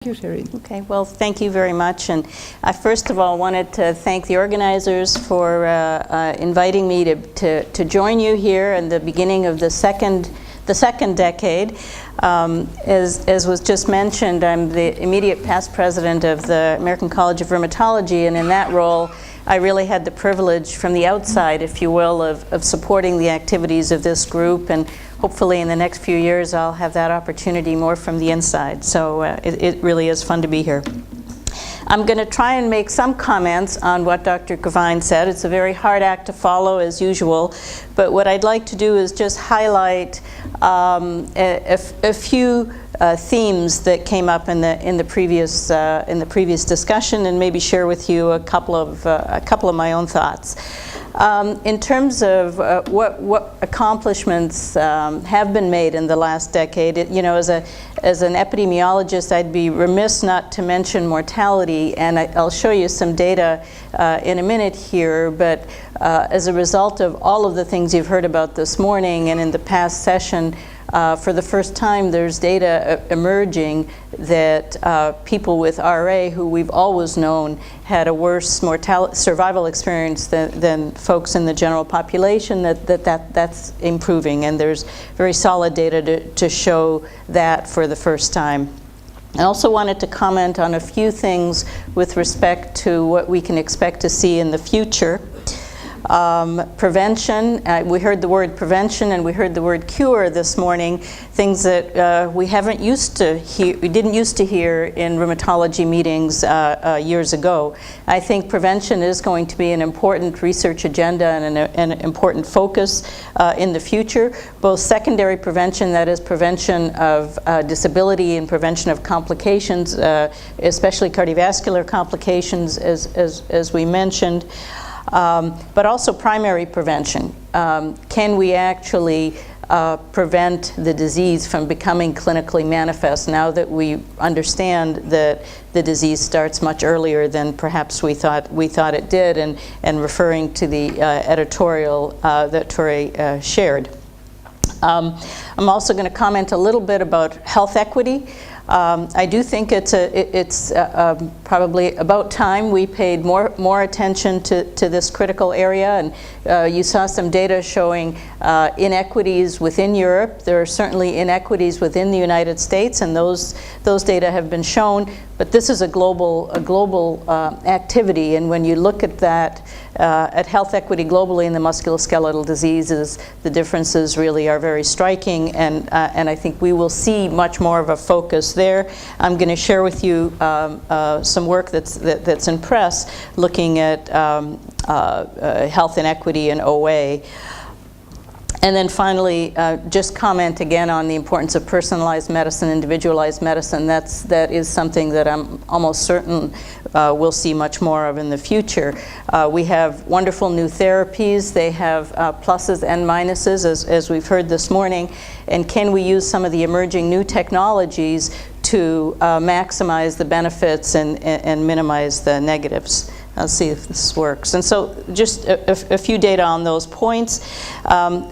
Thank you, Sherry. Okay, well, thank you very much. And I first of all wanted to thank the organizers for inviting me to join you here in the beginning of the second decade. As was just mentioned, I'm the immediate past president of the American College of Rheumatology, and in that role, I really had the privilege from the outside, if you will, of supporting the activities of this group, and hopefully in the next few years I'll have that opportunity more from the inside. So it really is fun to be here. I'm going to try and make some comments on what Dr. Gavine said. It's a very hard act to follow, as usual, but what I'd like to do is just highlight a few themes that came up in the previous discussion, and maybe share with you a couple of my own thoughts. In terms of what accomplishments have been made in the last decade, as an epidemiologist, I'd be remiss not to mention mortality, and I'll show you some data in a minute here, but as a result of all of the things you've heard about this morning and in the past session, for the first time, there's data emerging that people with RA, who we've always known had a worse survival experience than folks in the general population, that's improving. And there's very solid data to show that for the first time. I also wanted to comment on a few things with respect to what we can expect to see in the future. Prevention, we heard the word prevention and we heard the word cure this morning, things that we didn't used to hear in rheumatology meetings years ago. I think prevention is going to be an important research agenda and an important focus in the future. Both secondary prevention, that is prevention of disability and prevention of complications, especially cardiovascular complications as we mentioned. But also primary prevention. Can we actually prevent the disease from becoming clinically manifest now that we understand that the disease starts much earlier than perhaps we thought it did, and referring to the editorial that Tori shared. I'm also going to comment a little bit about health equity. I do think it's probably about time we paid more attention to this critical area, and you saw some data showing inequities within Europe. There are certainly inequities within the United States, and those data have been shown. But this is a global activity, and when you look at that, at health equity globally in the musculoskeletal diseases, the differences really are very striking, and I think we will see much more of a focus there. I'm going to share with you some work that's in press looking at health inequity in OA. And then finally, just comment again on the importance of personalized medicine, individualized medicine. That is something that I'm almost certain we'll see much more of in the future. We have wonderful new therapies. They have pluses and minuses, as we've heard this morning. And can we use some of the emerging new technologies to maximize the benefits and minimize the negatives? Let's see if this works. And so just a few data on those points.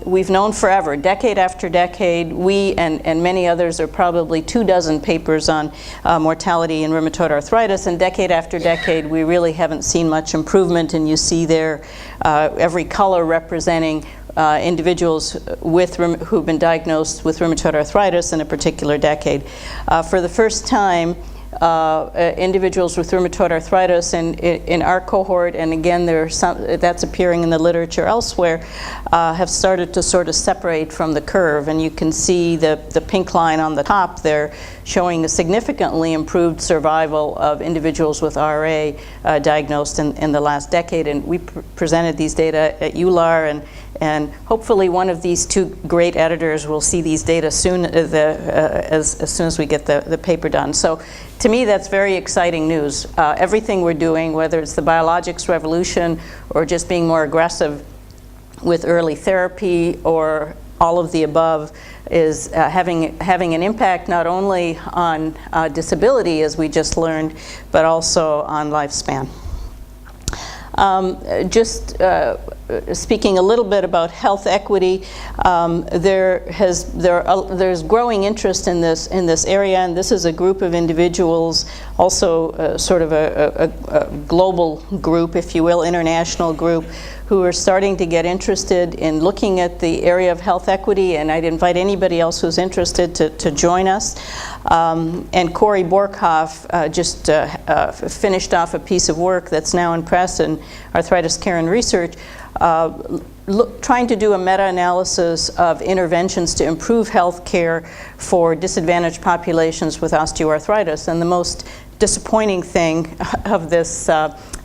We've known forever, decade after decade, we and many others are probably 24 papers on mortality in rheumatoid arthritis, and decade after decade we really haven't seen much improvement, and you see there every color representing individuals who've been diagnosed with rheumatoid arthritis in a particular decade. For the first time, individuals with rheumatoid arthritis in our cohort, and again that's appearing in the literature elsewhere, have started to sort of separate from the curve, and you can see the pink line on the top there showing a significantly improved survival of individuals with RA diagnosed in the last decade, and we presented these data at EULAR, and hopefully one of these two great editors will see these data soon, as soon as we get the paper done. So to me, that's very exciting news. Everything we're doing, whether it's the biologics revolution or just being more aggressive with early therapy or all of the above, is having an impact not only on disability, as we just learned, but also on lifespan. Just speaking a little bit about health equity, there's growing interest in this area, and this is a group of individuals, also sort of a global group, if you will, international group, who are starting to get interested in looking at the area of health equity, and I'd invite anybody else who's interested to join us. And Corey Borkhoff just finished off a piece of work that's now in press in Arthritis Care and Research, trying to do a meta-analysis of interventions to improve health care for disadvantaged populations with osteoarthritis. And the most disappointing thing of this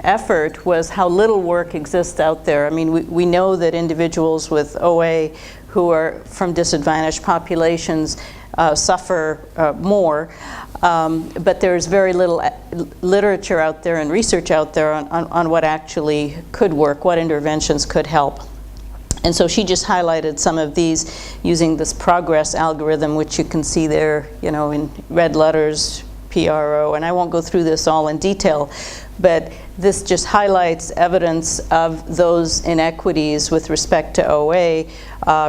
effort was how little work exists out there. I mean, we know that individuals with OA who are from disadvantaged populations suffer more, but there's very little literature out there and research out there on what actually could work, what interventions could help. And so she just highlighted some of these using this progress algorithm, which you can see there, you know, in red letters, PRO, and I won't go through this all in detail, but this just highlights evidence of those inequities with respect to OA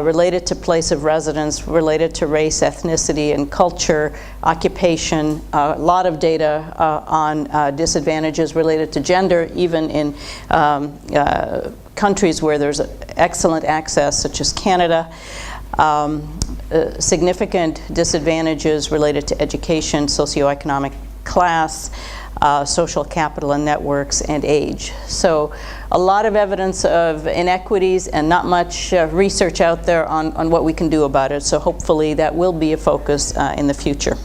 related to place of residence, related to race, ethnicity, and culture, occupation, a lot of data on disadvantages related to gender, even in countries where there's excellent access, such as Canada. Significant disadvantages related to education, socioeconomic class, social capital and networks, and age. So a lot of evidence of inequities and not much research out there on what we can do about it. So hopefully that will be a focus in the future.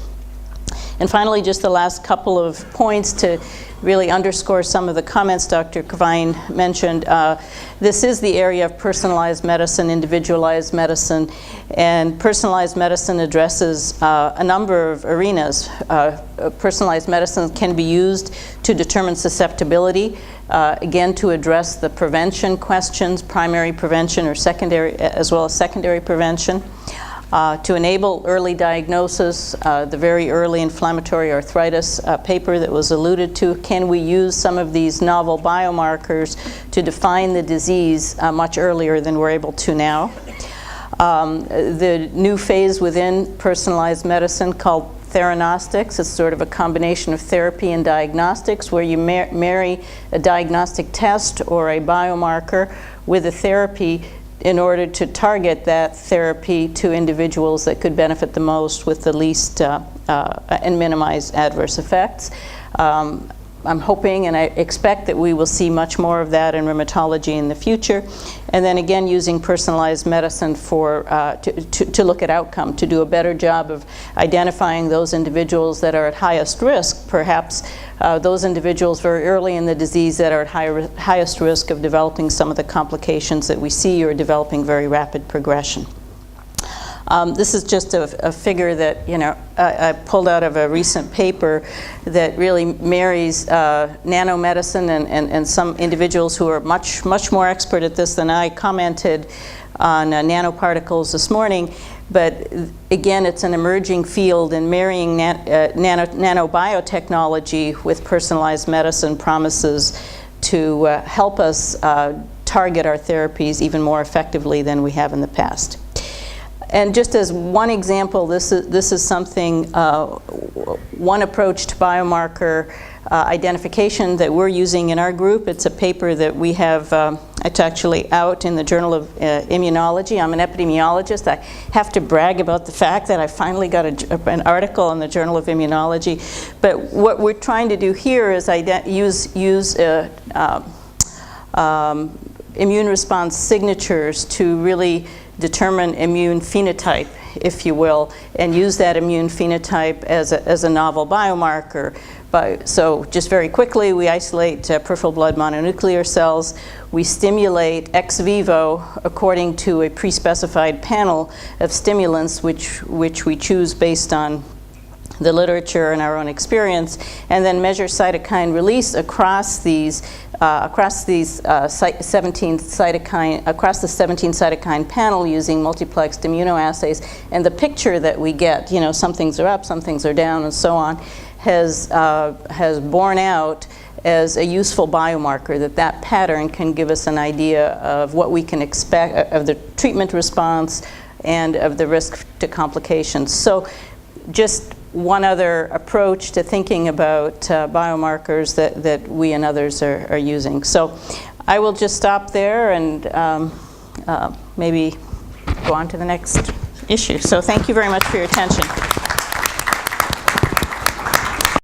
And finally, just the last couple of points to really underscore some of the comments Dr. Kvine mentioned. This is the area of personalized medicine, individualized medicine, and personalized medicine addresses a number of arenas. Personalized medicine can be used to determine susceptibility, again, to address the prevention questions, primary prevention or secondary, as well as secondary prevention. To enable early diagnosis, the very early inflammatory arthritis paper that was alluded to, can we use some of these novel biomarkers to define the disease much earlier than we're able to now? The new phase within personalized medicine called theranostics is sort of a combination of therapy and diagnostics, where you marry a diagnostic test or a biomarker with a therapy in order to target that therapy to individuals that could benefit the most with the least and minimize adverse effects. I'm hoping and I expect that we will see much more of that in rheumatology in the future. And then again, using personalized medicine for to look at outcome, to do a better job of identifying those individuals that are at highest risk, perhaps those individuals very early in the disease that are at highest risk of developing some of the complications that we see or developing very rapid progression. This is just a figure that, you know, I pulled out of a recent paper that really marries nanomedicine and some individuals who are much more expert at this than I commented on nanoparticles this morning. But again, it's an emerging field, and marrying nanobiotechnology with personalized medicine promises to help us target our therapies even more effectively than we have in the past. And just as one example, this is something, one approach to biomarker identification that we're using in our group. It's a paper that we have, it's actually out in the Journal of Immunology. I'm an epidemiologist. I have to brag about the fact that I finally got an article in the Journal of Immunology. But what we're trying to do here is use immune response signatures to really determine immune phenotype, if you will, and use that immune phenotype as a novel biomarker. So just very quickly, we isolate peripheral blood mononuclear cells. We stimulate ex vivo according to a pre-specified panel of stimulants, which we choose based on the literature and our own experience, and then measure cytokine release across these 17 cytokine panel using multiplexed immunoassays. And the picture that we get, you know, some things are up, some things are down, and so on. has borne out as a useful biomarker, that pattern can give us an idea of what we can expect of the treatment response and of the risk to complications. So just one other approach to thinking about biomarkers that we and others are using. So I will just stop there and maybe go on to the next issue. So thank you very much for your attention.